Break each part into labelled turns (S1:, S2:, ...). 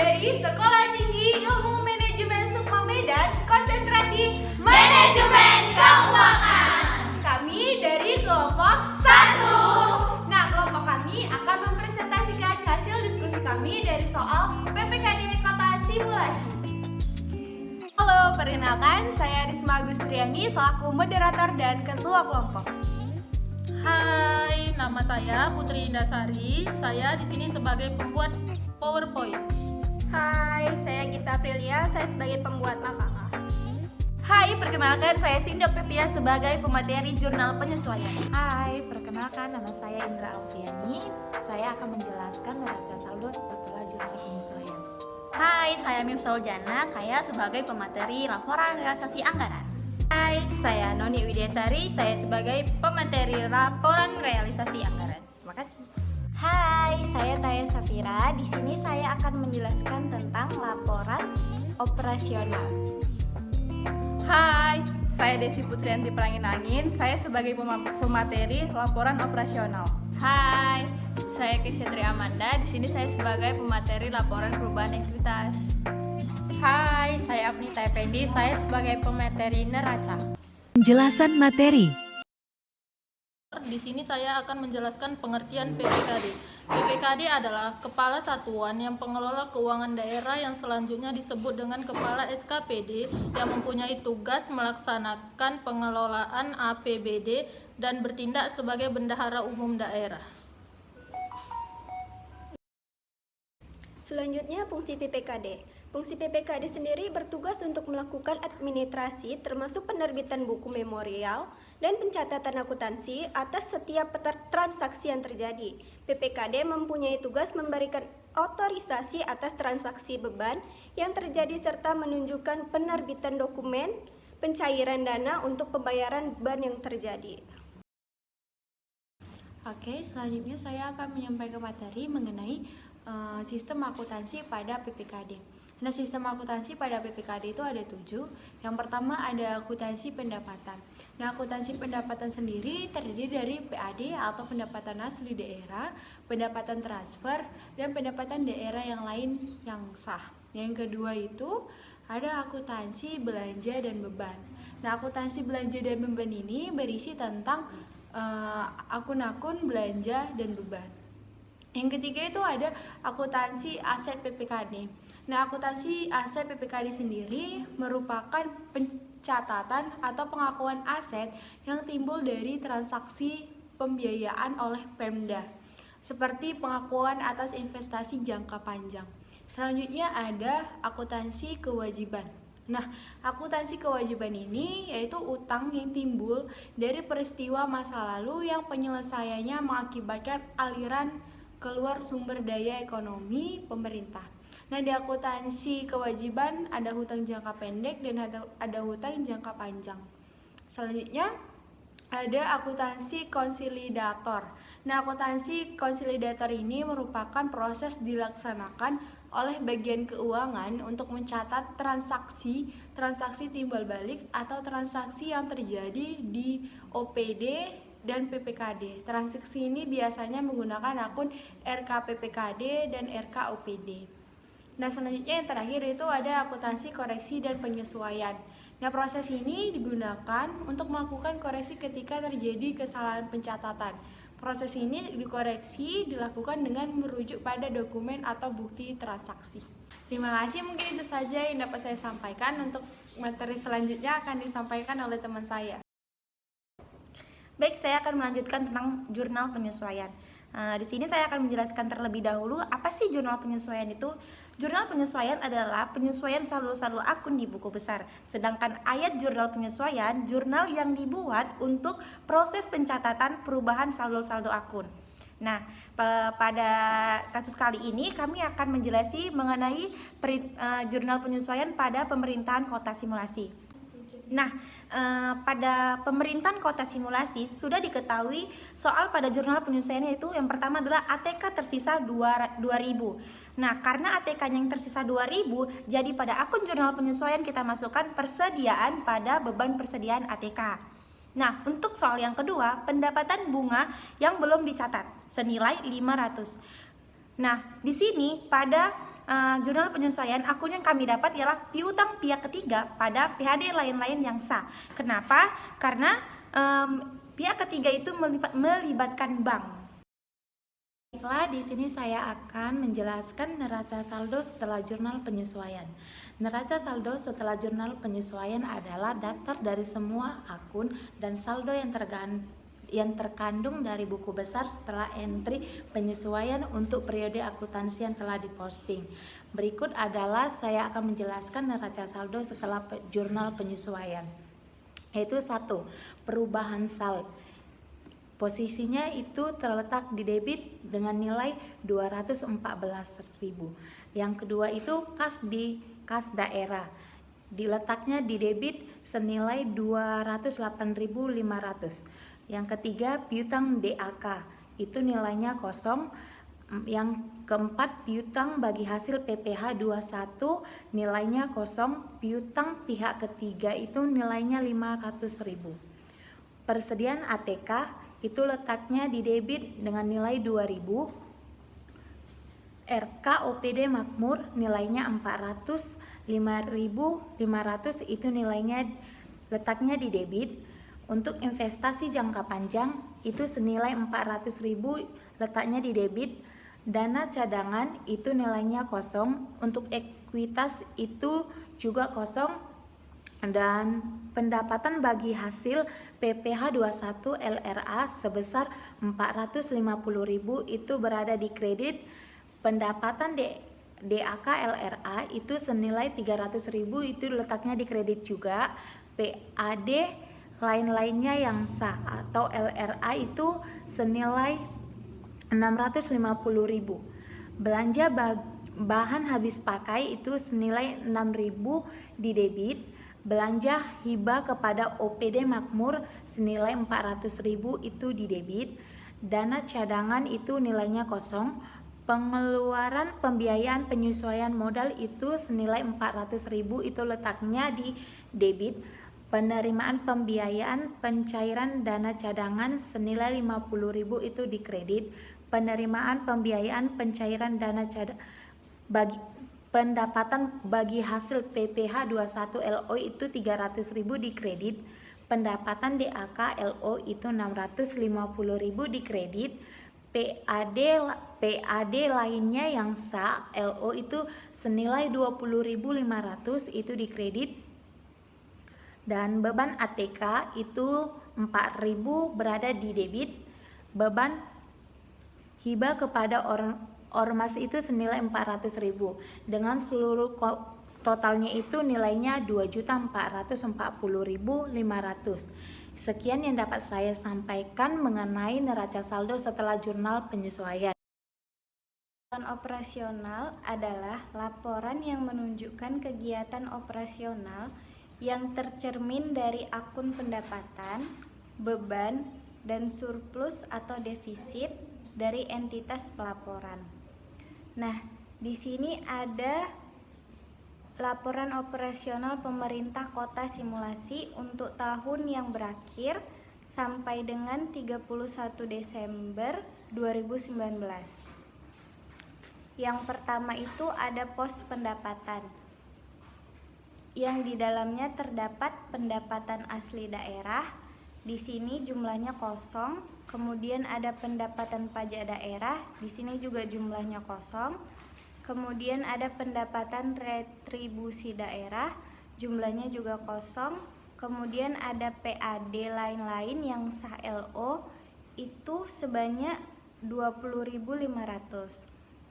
S1: dari Sekolah Tinggi Ilmu Manajemen Sukma Medan, konsentrasi Manajemen Keuangan. Kami dari kelompok 1. Nah, kelompok kami akan mempresentasikan hasil diskusi kami dari soal PPKD Kota Simulasi. Halo, perkenalkan saya Risma Agustriani selaku moderator dan ketua kelompok.
S2: Hai, nama saya Putri Indasari. Saya di sini sebagai pembuat PowerPoint.
S3: Hai, saya Gita Aprilia, saya sebagai pembuat makalah.
S1: Hai, perkenalkan saya Sindok Pepia sebagai pemateri jurnal penyesuaian.
S4: Hai, perkenalkan nama saya Indra Alfiani. Saya akan menjelaskan neraca saldo setelah jurnal penyesuaian.
S5: Hai, saya Mifsal Jana, saya sebagai pemateri laporan realisasi anggaran.
S3: Hai, saya Noni Widyasari, saya sebagai pemateri laporan realisasi anggaran. Terima kasih.
S4: Hai, saya Taya Safira. Di sini saya akan menjelaskan tentang laporan operasional.
S2: Hai, saya Desi Putrianti Pelangi-Angin. Saya sebagai pemateri laporan operasional.
S5: Hai, saya Kesyatri Amanda. Di sini saya sebagai pemateri laporan perubahan ekuitas.
S2: Hai, saya Afnita Effendi. Saya sebagai pemateri neraca.
S6: Penjelasan materi.
S2: Di sini saya akan menjelaskan pengertian PPKD. PPKD adalah kepala satuan yang pengelola keuangan daerah yang selanjutnya disebut dengan kepala SKPD yang mempunyai tugas melaksanakan pengelolaan APBD dan bertindak sebagai bendahara umum daerah.
S3: Selanjutnya, fungsi PPKD. Fungsi PPKD sendiri bertugas untuk melakukan administrasi termasuk penerbitan buku memorial dan pencatatan akuntansi atas setiap transaksi yang terjadi. PPKD mempunyai tugas memberikan otorisasi atas transaksi beban yang terjadi serta menunjukkan penerbitan dokumen pencairan dana untuk pembayaran beban yang terjadi.
S4: Oke, selanjutnya saya akan menyampaikan materi mengenai sistem akuntansi pada PPKD. Nah, sistem akuntansi pada PPKD itu ada 7. Yang pertama ada akuntansi pendapatan. Nah, akuntansi pendapatan sendiri terdiri dari PAD atau pendapatan asli daerah, pendapatan transfer, dan pendapatan daerah yang lain yang sah. Yang kedua itu ada akuntansi belanja dan beban. Nah, akuntansi belanja dan beban ini berisi tentang akun-akun belanja dan beban. Yang ketiga itu ada akuntansi aset PPKD. Nah, akuntansi aset PPKD sendiri merupakan pencatatan atau pengakuan aset yang timbul dari transaksi pembiayaan oleh Pemda, seperti pengakuan atas investasi jangka panjang. Selanjutnya ada akuntansi kewajiban. Nah, akuntansi kewajiban ini yaitu utang yang timbul dari peristiwa masa lalu yang penyelesaiannya mengakibatkan aliran keluar sumber daya ekonomi pemerintah. Nah, di akuntansi kewajiban ada hutang jangka pendek dan ada hutang jangka panjang. Selanjutnya ada akuntansi konsolidator. Nah, akuntansi konsolidator ini merupakan proses dilaksanakan oleh bagian keuangan untuk mencatat transaksi timbal balik atau transaksi yang terjadi di OPD dan PPKD. Transaksi ini biasanya menggunakan akun RKPPKD dan RKOPD. Nah, selanjutnya yang terakhir itu ada akuntansi koreksi dan penyesuaian. Nah, proses ini digunakan untuk melakukan koreksi ketika terjadi kesalahan pencatatan. Proses ini dikoreksi dilakukan dengan merujuk pada dokumen atau bukti transaksi. Terima kasih, mungkin itu saja yang dapat saya sampaikan. Untuk materi selanjutnya akan disampaikan oleh teman saya.
S1: Baik, saya akan melanjutkan tentang jurnal penyesuaian. Di sini saya akan menjelaskan terlebih dahulu apa sih jurnal penyesuaian itu. Jurnal penyesuaian adalah penyesuaian saldo-saldo akun di buku besar. Sedangkan ayat jurnal penyesuaian, jurnal yang dibuat untuk proses pencatatan perubahan saldo-saldo akun. Nah, pada kasus kali ini kami akan menjelaskan mengenai jurnal penyesuaian pada pemerintahan kota simulasi. Nah, pada pemerintahan kota simulasi sudah diketahui soal pada jurnal penyesuaian itu yang pertama adalah ATK tersisa 2000. Nah, karena ATK-nya yang tersisa 2000, jadi pada akun jurnal penyesuaian kita masukkan persediaan pada beban persediaan ATK. Nah, untuk soal yang kedua, pendapatan bunga yang belum dicatat senilai 500. Nah, di sini pada jurnal penyesuaian, akun yang kami dapat ialah piutang pihak ketiga pada PHD lain-lain yang sah. Kenapa? Karena pihak ketiga itu melibatkan bank.
S7: Baiklah, di sini saya akan menjelaskan neraca saldo setelah jurnal penyesuaian. Neraca saldo setelah jurnal penyesuaian adalah daftar dari semua akun dan saldo yang terkandung dari buku besar setelah entry penyesuaian untuk periode akuntansi yang telah diposting. Berikut adalah saya akan menjelaskan neraca saldo setelah jurnal penyesuaian. Yaitu 1. Perubahan saldo. Posisinya itu terletak di debit dengan nilai 214.000. Yang kedua itu kas daerah. Diletaknya di debit senilai 208.500. Yang ketiga piutang DAK, itu nilainya kosong. Yang keempat piutang bagi hasil PPh 21 nilainya kosong. Piutang pihak ketiga itu nilainya 500.000. Persediaan ATK itu letaknya di debit dengan nilai 2.000. RK OPD Makmur nilainya 400. 5.500 itu nilainya letaknya di debit. Untuk investasi jangka panjang itu senilai 400.000 letaknya di debit. Dana cadangan itu nilainya kosong. Untuk ekuitas itu juga kosong. Dan pendapatan bagi hasil PPh 21 LRA sebesar 450.000 itu berada di kredit. Pendapatan DAK LRA itu senilai 300.000 itu letaknya di kredit juga. PAD lain-lainnya yang sah atau LRA itu senilai 650.000. Belanja bahan habis pakai itu senilai 6.000 di debit. Belanja hibah kepada OPD Makmur senilai 400.000 itu di debit. Dana cadangan itu nilainya kosong. Pengeluaran pembiayaan penyesuaian modal itu senilai 400.000 itu letaknya di debit. Penerimaan pembiayaan pencairan dana cadangan senilai 50.000 itu di kredit. Penerimaan pembiayaan pencairan dana pendapatan bagi hasil PPh 21 LO itu 300.000 di kredit. Pendapatan DAK LO itu 650.000 di kredit. PAD lainnya yang sah LO itu senilai 20.500 itu di kredit. Dan beban ATK itu 4.000 berada di debit. Beban hibah kepada ormas itu senilai 400.000 dengan seluruh totalnya itu nilainya 2.440.500. Sekian yang dapat saya sampaikan mengenai neraca saldo setelah jurnal penyesuaian.
S3: Laporan operasional adalah laporan yang menunjukkan kegiatan operasional yang tercermin dari akun pendapatan, beban, dan surplus atau defisit dari entitas pelaporan. Nah, di sini ada laporan operasional pemerintah kota simulasi untuk tahun yang berakhir sampai dengan 31 Desember 2019. Yang pertama itu ada pos pendapatan, yang di dalamnya terdapat pendapatan asli daerah. Di sini jumlahnya kosong. Kemudian ada pendapatan pajak daerah, di sini juga jumlahnya kosong. Kemudian ada pendapatan retribusi daerah, jumlahnya juga kosong. Kemudian ada PAD lain-lain yang sah LO itu sebanyak 20.500.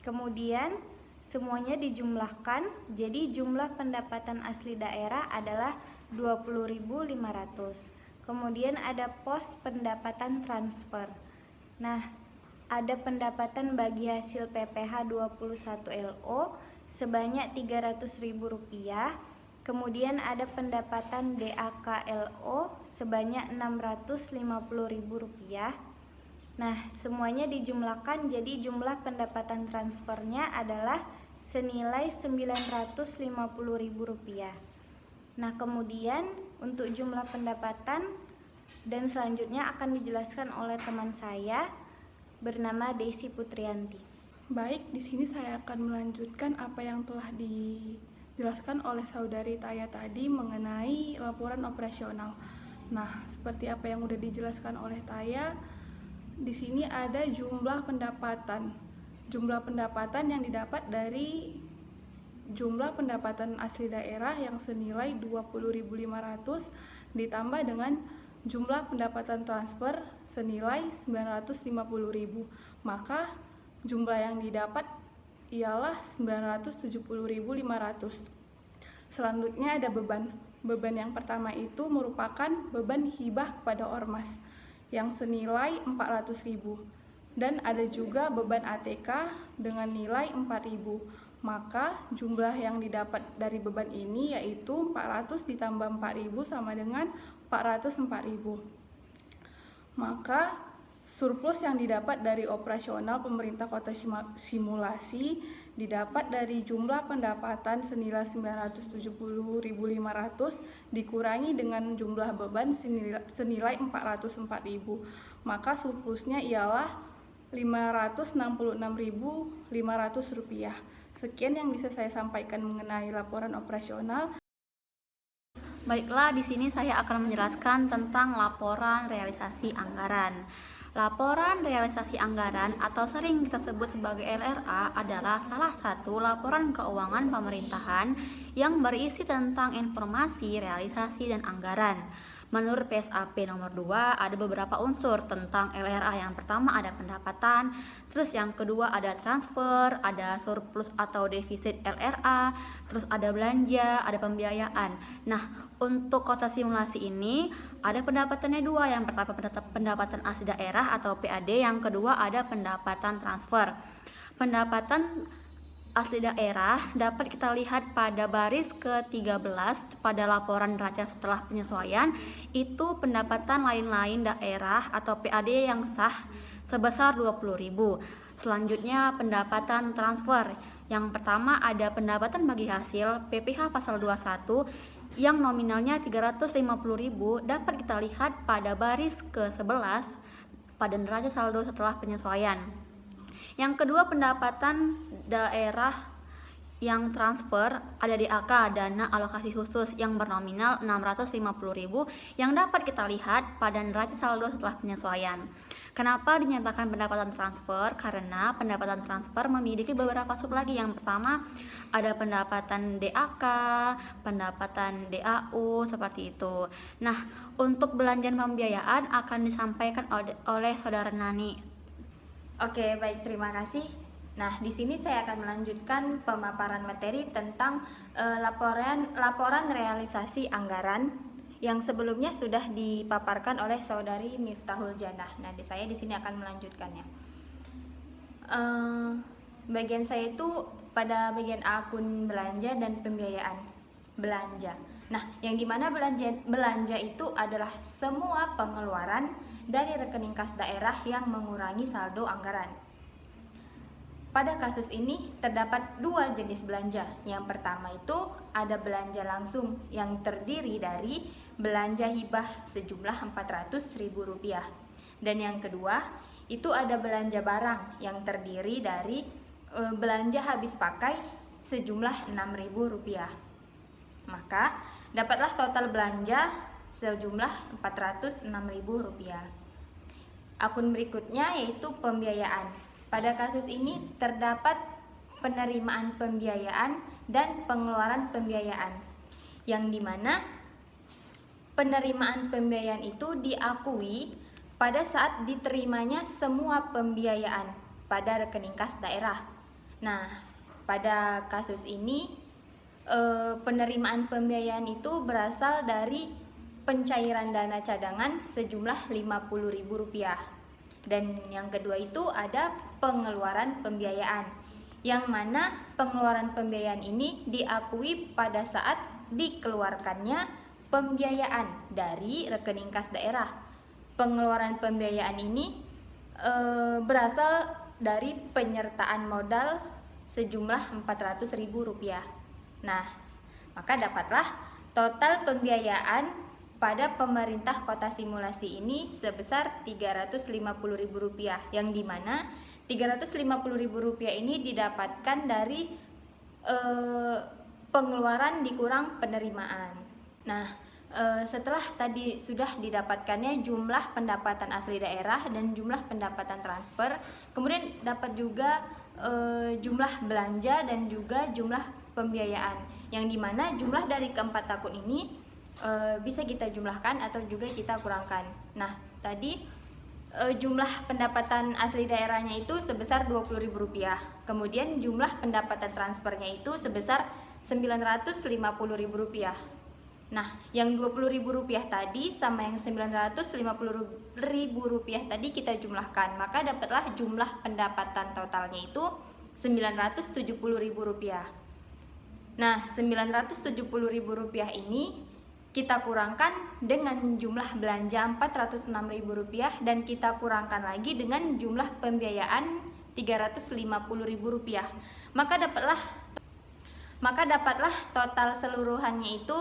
S3: Kemudian semuanya dijumlahkan, jadi jumlah pendapatan asli daerah adalah 20.500. Kemudian ada pos pendapatan transfer. Nah, ada pendapatan bagi hasil PPh 21 LO sebanyak Rp300.000. Kemudian ada pendapatan DAK LO sebanyak Rp650.000. Nah, semuanya dijumlahkan, jadi jumlah pendapatan transfernya adalah senilai Rp950.000. Nah, kemudian untuk jumlah pendapatan dan selanjutnya akan dijelaskan oleh teman saya bernama Desi Putrianti.
S8: Baik, di sini saya akan melanjutkan apa yang telah dijelaskan oleh Saudari Taya tadi mengenai laporan operasional. Nah, seperti apa yang sudah dijelaskan oleh Taya, di sini ada jumlah pendapatan. Jumlah pendapatan yang didapat dari jumlah pendapatan asli daerah yang senilai 20.500 ditambah dengan jumlah pendapatan transfer senilai 950.000. Maka jumlah yang didapat ialah 970.500. Selanjutnya ada beban. Beban yang pertama itu merupakan beban hibah kepada ormas yang senilai 400.000. Dan ada juga beban ATK dengan nilai 4.000. Maka jumlah yang didapat dari beban ini yaitu 400 ditambah 4.000 sama dengan 404.000. Maka surplus yang didapat dari operasional pemerintah kota simulasi didapat dari jumlah pendapatan senilai 970.500 dikurangi dengan jumlah beban senilai 404.000. Maka surplusnya ialah Rp566.500. Sekian yang bisa saya sampaikan mengenai laporan operasional.
S1: Baiklah, di sini saya akan menjelaskan tentang laporan realisasi anggaran. Laporan realisasi anggaran atau sering kita sebut sebagai LRA adalah salah satu laporan keuangan pemerintahan yang berisi tentang informasi realisasi dan anggaran. Menurut PSAP nomor 2 ada beberapa unsur tentang LRA. Yang pertama ada pendapatan, terus yang kedua ada transfer, ada surplus atau defisit LRA, terus ada belanja, ada pembiayaan. Nah, untuk kota simulasi ini ada pendapatannya dua. Yang pertama pendapatan asli daerah atau PAD, yang kedua ada pendapatan transfer. Pendapatan asli daerah dapat kita lihat pada baris ke-13 pada laporan neraca setelah penyesuaian. Itu pendapatan lain-lain daerah atau PAD yang sah sebesar 20.000. Selanjutnya pendapatan transfer. Yang pertama ada pendapatan bagi hasil PPh pasal 21 yang nominalnya 350.000 dapat kita lihat pada baris ke-11 pada neraca saldo setelah penyesuaian. Yang kedua pendapatan daerah yang transfer ada DAK, dana alokasi khusus, yang bernominal 650.000 yang dapat kita lihat pada neraca saldo setelah penyesuaian. Kenapa dinyatakan pendapatan transfer? Karena pendapatan transfer memiliki beberapa sub lagi. Yang pertama ada pendapatan DAK, pendapatan DAU, seperti itu. Nah, untuk belanjaan pembiayaan akan disampaikan oleh Saudara Nani.
S7: Oke, baik, terima kasih. Nah, di sini saya akan melanjutkan pemaparan materi tentang laporan realisasi anggaran yang sebelumnya sudah dipaparkan oleh Saudari Miftahul Janah. Nah, saya di sini akan melanjutkannya. Bagian saya itu pada bagian akun belanja dan pembiayaan belanja. Nah, yang dimana belanja itu adalah semua pengeluaran dari rekening kas daerah yang mengurangi saldo anggaran. Pada kasus ini terdapat dua jenis belanja. Yang pertama itu ada belanja langsung yang terdiri dari belanja hibah sejumlah Rp400.000. Dan yang kedua itu ada belanja barang yang terdiri dari belanja habis pakai sejumlah Rp6.000. Maka dapatlah total belanja sejumlah Rp406.000. Akun berikutnya yaitu pembiayaan. Pada kasus ini terdapat penerimaan pembiayaan dan pengeluaran pembiayaan, yang dimana penerimaan pembiayaan itu diakui pada saat diterimanya semua pembiayaan pada rekening kas daerah. Nah, pada kasus ini penerimaan pembiayaan itu berasal dari pencairan dana cadangan sejumlah Rp50.000. Dan yang kedua itu ada pengeluaran pembiayaan, yang mana pengeluaran pembiayaan ini diakui pada saat dikeluarkannya pembiayaan dari rekening kas daerah. Pengeluaran pembiayaan ini berasal dari penyertaan modal sejumlah Rp400.000. Nah, maka dapatlah total pembiayaan
S9: pada pemerintah kota simulasi ini sebesar Rp350.000, yang dimana Rp350.000 ini didapatkan dari pengeluaran dikurang penerimaan. Nah, setelah tadi sudah didapatkannya jumlah pendapatan asli daerah dan jumlah pendapatan transfer, kemudian dapat juga jumlah belanja dan juga jumlah pembiayaan, yang dimana jumlah dari keempat akun ini bisa kita jumlahkan atau juga kita kurangkan. Nah, tadi jumlah pendapatan asli daerahnya itu sebesar Rp20.000, kemudian jumlah pendapatan transfernya itu sebesar Rp950.000. Nah, yang Rp20.000 tadi sama yang Rp950.000 tadi kita jumlahkan, maka dapatlah jumlah pendapatan totalnya itu Rp970.000. Nah, Rp970.000 ini kita kurangkan dengan jumlah belanja Rp406.000 dan kita kurangkan lagi dengan jumlah pembiayaan Rp350.000. Maka dapatlah total seluruhannya itu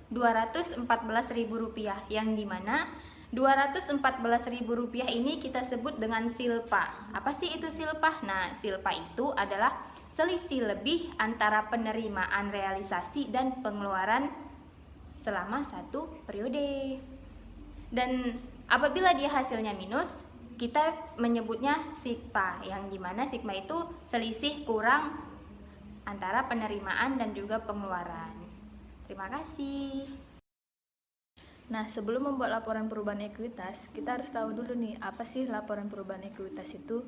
S9: Rp214.000, yang dimana Rp214.000 ini kita sebut dengan silpa. Apa sih itu silpa? Nah, silpa itu adalah selisih lebih antara penerimaan realisasi dan pengeluaran selama satu periode. Dan apabila dia hasilnya minus, kita menyebutnya sigma, yang dimana sigma itu selisih kurang antara penerimaan dan juga pengeluaran. Terima kasih.
S2: Nah, sebelum membuat laporan perubahan ekuitas, kita harus tahu dulu nih, apa sih laporan perubahan ekuitas itu?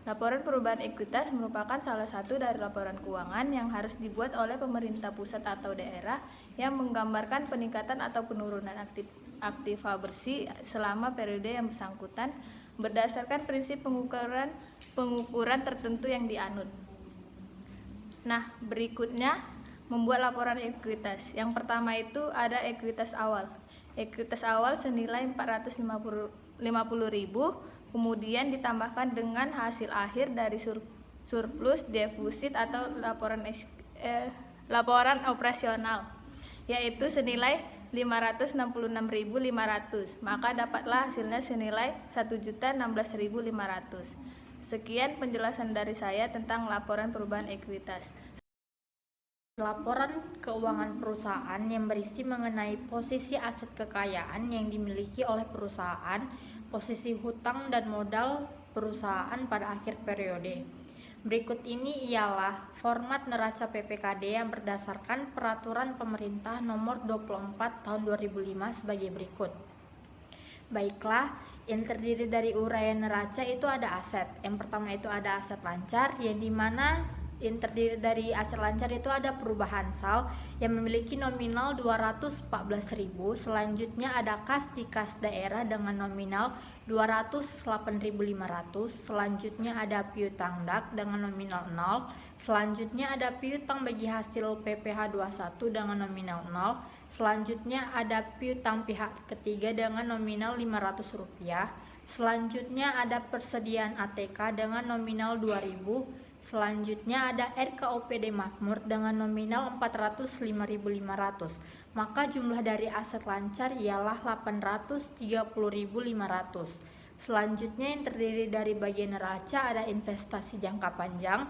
S2: Laporan perubahan ekuitas merupakan salah satu dari laporan keuangan yang harus dibuat oleh pemerintah pusat atau daerah yang menggambarkan peningkatan atau penurunan aktiva bersih selama periode yang bersangkutan berdasarkan prinsip pengukuran tertentu yang dianut. Nah, berikutnya membuat laporan ekuitas. Yang pertama itu ada ekuitas awal. Ekuitas awal senilai Rp450.000, kemudian ditambahkan dengan hasil akhir dari surplus, defisit atau laporan operasional, yaitu senilai Rp566.500. Maka dapatlah hasilnya senilai Rp1.016.500. Sekian penjelasan dari saya tentang laporan perubahan ekuitas.
S7: Laporan keuangan perusahaan yang berisi mengenai posisi aset kekayaan yang dimiliki oleh perusahaan, posisi hutang dan modal perusahaan pada akhir periode. Berikut ini ialah format neraca PPKD yang berdasarkan Peraturan Pemerintah Nomor 24 Tahun 2005 sebagai berikut. Baiklah, yang terdiri dari uraian neraca itu ada aset. Yang pertama itu ada aset lancar, yang dimana yang terdiri dari aset lancar itu ada perubahan sal yang memiliki nominal 214.000. Selanjutnya ada kas di kas daerah dengan nominal 208.500. Selanjutnya ada piutang DAK dengan nominal 0. Selanjutnya ada piutang bagi hasil PPh 21 dengan nominal 0. Selanjutnya ada piutang pihak ketiga dengan nominal Rp500. Selanjutnya ada persediaan ATK dengan nominal 2.000. Selanjutnya ada RKOPD makmur dengan nominal 405.500. Maka jumlah dari aset lancar ialah 830.500. Selanjutnya yang terdiri dari bagian neraca ada investasi jangka panjang,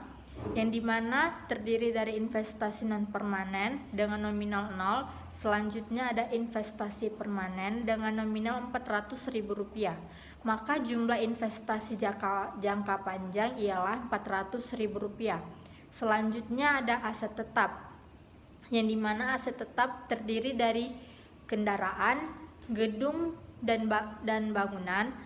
S7: yang dimana terdiri dari investasi non permanen dengan nominal 0. Selanjutnya ada investasi permanen dengan nominal Rp400.000. Maka jumlah investasi jangka panjang ialah Rp400.000. Selanjutnya ada aset tetap, yang dimana aset tetap terdiri dari kendaraan, gedung, dan bangunan.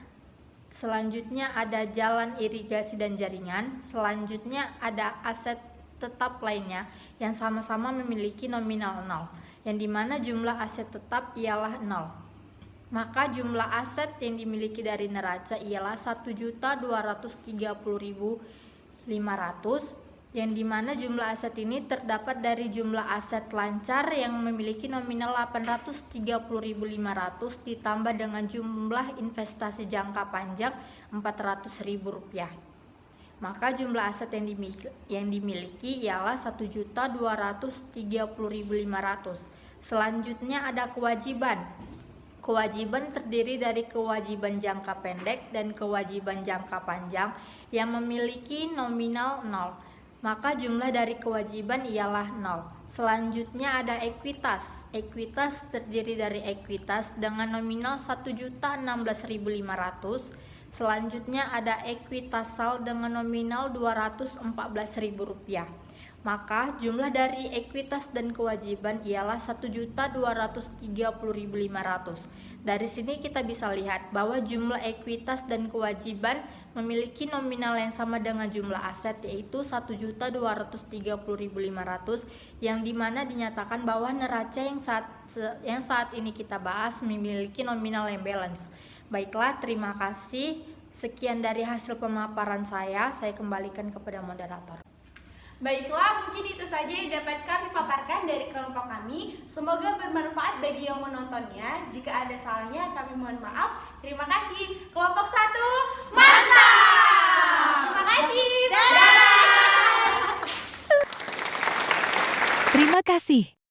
S7: Selanjutnya ada jalan irigasi dan jaringan. Selanjutnya ada aset tetap lainnya yang sama-sama memiliki nominal 0, yang dimana jumlah aset tetap ialah 0. Maka jumlah aset yang dimiliki dari neraca ialah 1.230.500, yang dimana jumlah aset ini terdapat dari jumlah aset lancar yang memiliki nominal 830.500 ditambah dengan jumlah investasi jangka panjang Rp400.000. Maka jumlah aset yang dimiliki ialah 1.230.500.
S2: Selanjutnya ada kewajiban. Kewajiban terdiri dari kewajiban jangka pendek dan kewajiban jangka panjang yang memiliki nominal 0. Maka jumlah dari kewajiban ialah 0. Selanjutnya ada ekuitas. Ekuitas terdiri dari ekuitas dengan nominal 1.016.500. Selanjutnya ada ekuitasal dengan nominal Rp214.000. Maka jumlah dari ekuitas dan kewajiban ialah Rp1.230.500. Dari sini kita bisa lihat bahwa jumlah ekuitas dan kewajiban memiliki nominal yang sama dengan jumlah aset, yaitu Rp1.230.500, yang dimana dinyatakan bahwa neraca yang saat ini kita bahas memiliki nominal yang balance. Baiklah, terima kasih. Sekian dari hasil pemaparan saya kembalikan kepada moderator.
S1: Baiklah, mungkin itu saja yang dapat kami paparkan dari kelompok kami. Semoga bermanfaat bagi yang menontonnya. Jika ada salahnya, kami mohon maaf. Terima kasih. Kelompok 1, mantap! Terima kasih. Dadah!
S6: Terima kasih.